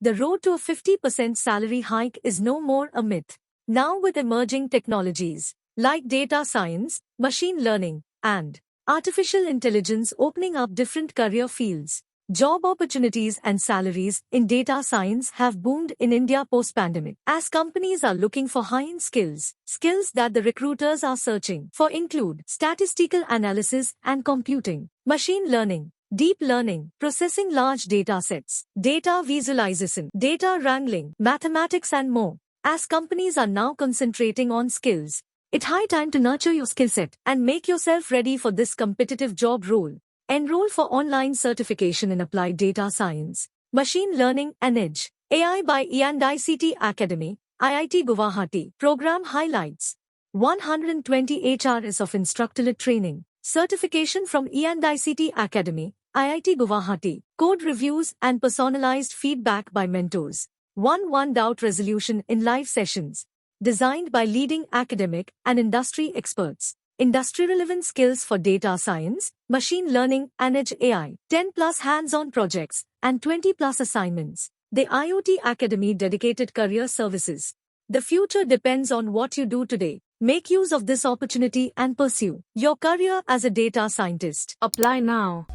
The road to a 50% salary hike is no more a myth. Now with emerging technologies like data science, machine learning, and artificial intelligence opening up different career fields, job opportunities and salaries in data science have boomed in India post-pandemic. As companies are looking for high-end skills that the recruiters are searching for include statistical analysis and computing, machine learning, deep learning, processing large data sets, data visualization, data wrangling, mathematics and more. As companies are now concentrating on skills, it's high time to nurture your skill set and make yourself ready for this competitive job role. Enroll for online certification in applied data science, machine learning and edge AI by E&ICT Academy, IIT Guwahati. Program highlights: 120 HRS of instructor-led training, certification from E&ICT Academy, IIT Guwahati, code reviews and personalized feedback by mentors. 1-1 doubt resolution in live sessions, designed by leading academic and industry experts. Industry-relevant skills for data science, machine learning and edge AI. 10+ hands-on projects and 20+ assignments. The IOT Academy dedicated career services. The future depends on what you do today. Make use of this opportunity and pursue your career as a data scientist. Apply now.